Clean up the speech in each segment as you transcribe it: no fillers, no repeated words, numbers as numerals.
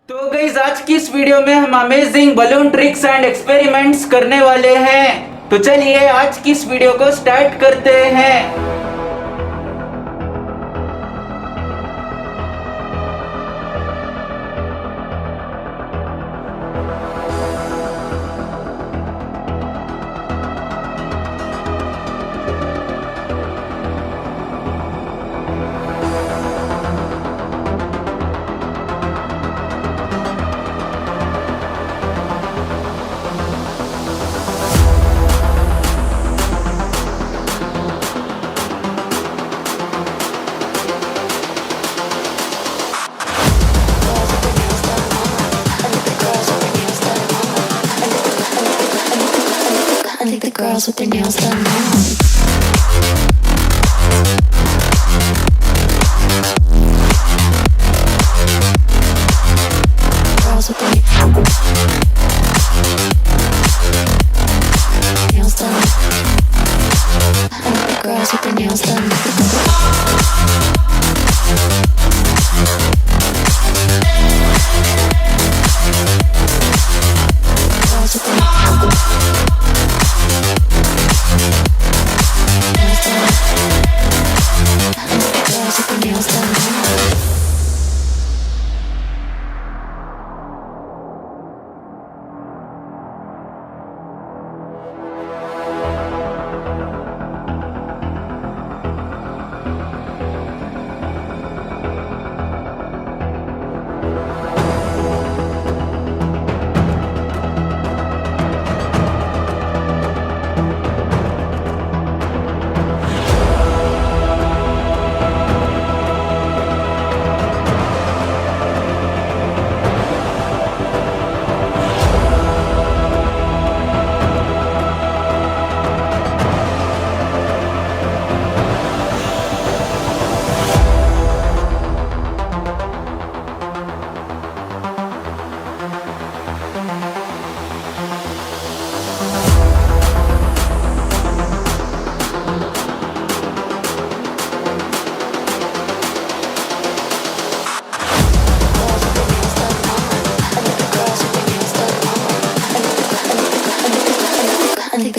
तो गाइस आज की इस वीडियो में हम amazing balloon tricks and experiments करने वाले हैं। तो चलिए आज की इस वीडियो को स्टार्ट करते हैं। The girls with their nails done now. Girls with their nails done. I like the girls with their nails done. Girls with their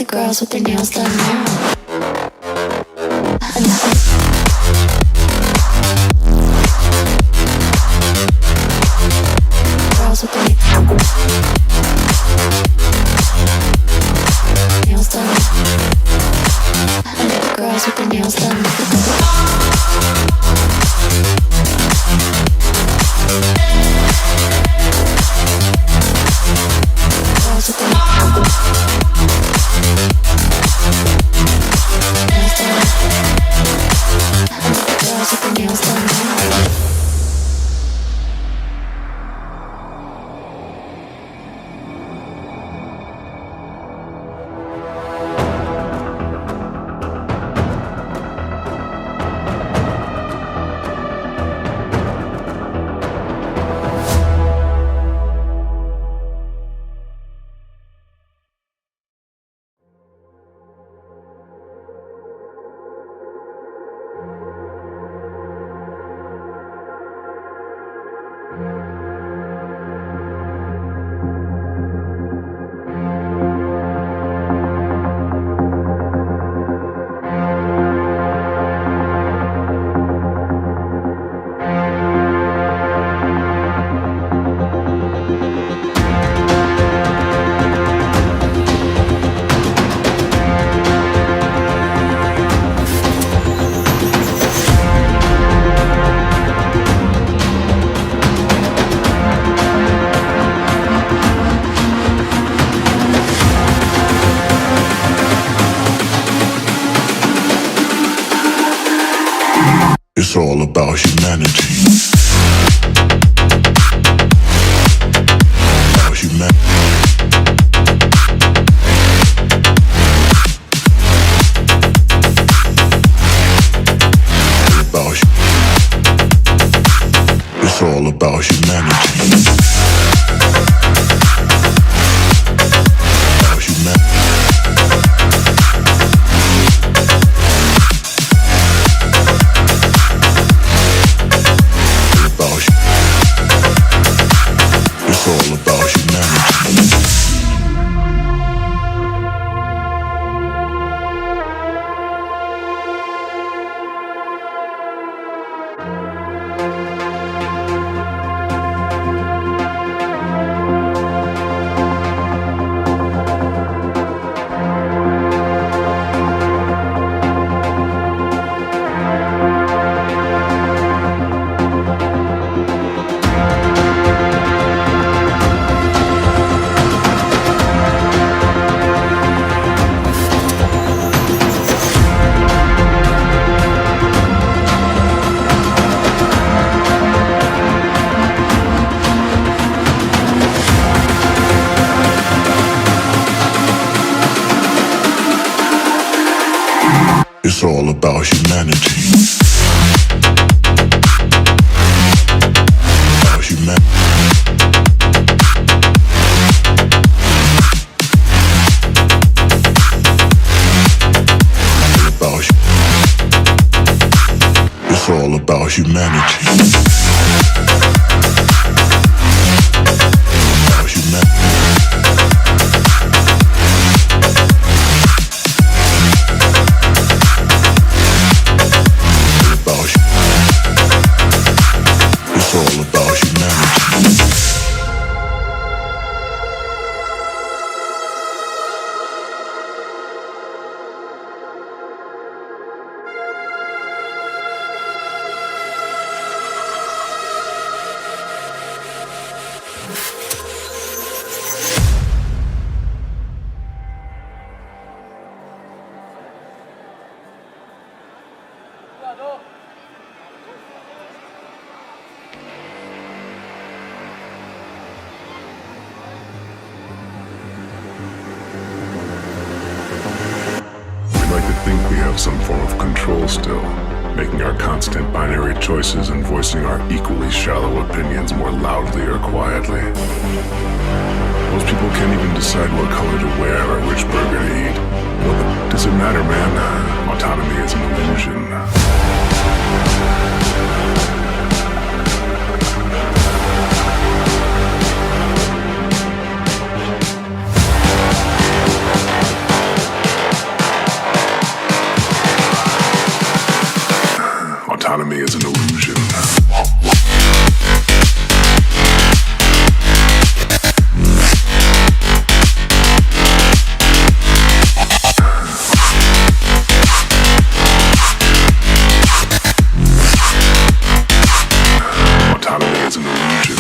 girls with their nails done now. Girls with their nails done. I like the girls with their nails done. Girls with their nails done now. It's all about humanity. About humanity. It's all about humanity. About humanity. all about humanity. It's all about humanity. About humanity. It's all about humanity. About humanity. It's all about humanity. We like to think we have some form of control still, making our constant binary choices and voicing our equally shallow opinions more loudly or quietly. Most people can't even decide what color to wear or which burger to eat. What does it matter, man? Autonomy is an illusion. Autonomy is an illusion. Autonomy is an illusion.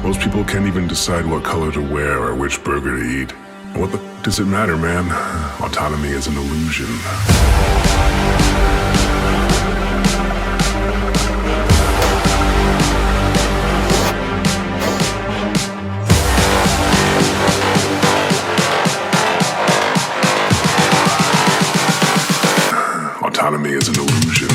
Most people can't even decide what color to wear or which burger to eat. What does it matter, man? Autonomy is an illusion. Autonomy is an illusion.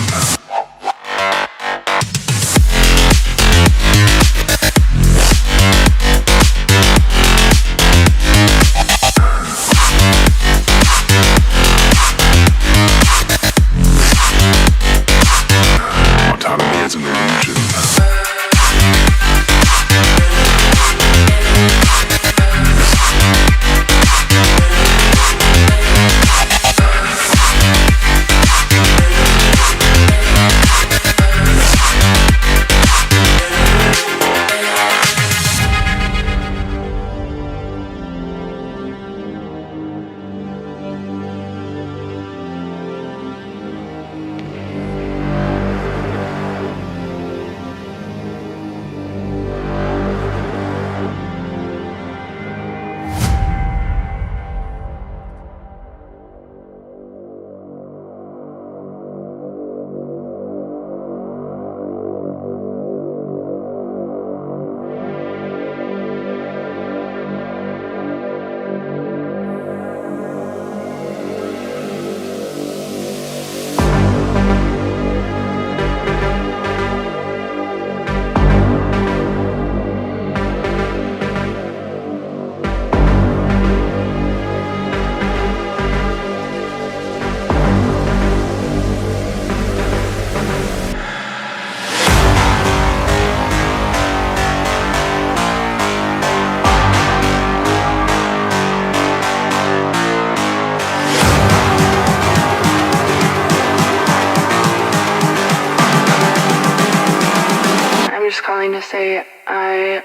say I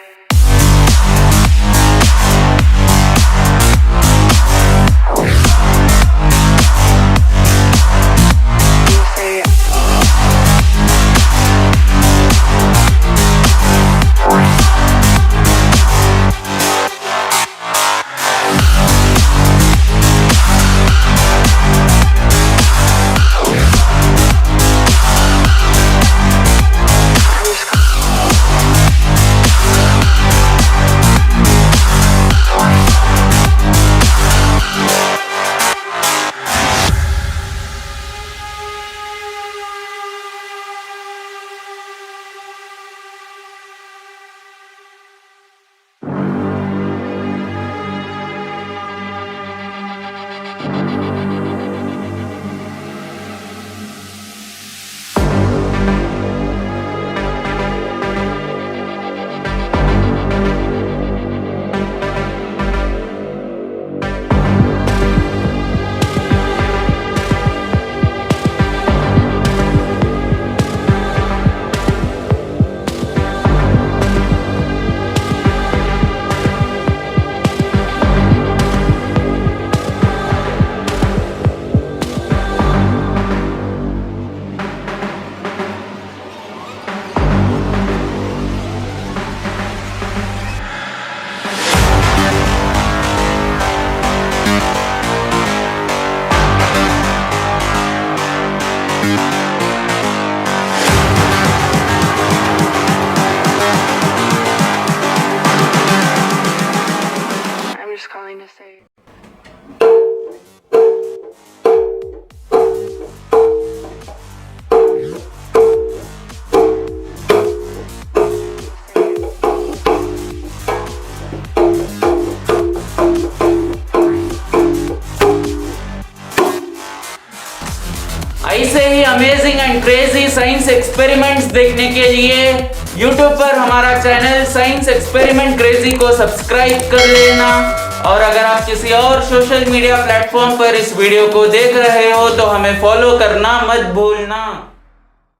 I'm just calling to say ऐसे ही amazing and crazy science experiments देखने के लिए YouTube पर हमारा channel science experiment crazy को subscribe कर लेना। और अगर आप किसी और सोशल मीडिया प्लेटफॉर्म पर इस वीडियो को देख रहे हो तो हमें फॉलो करना मत भूलना।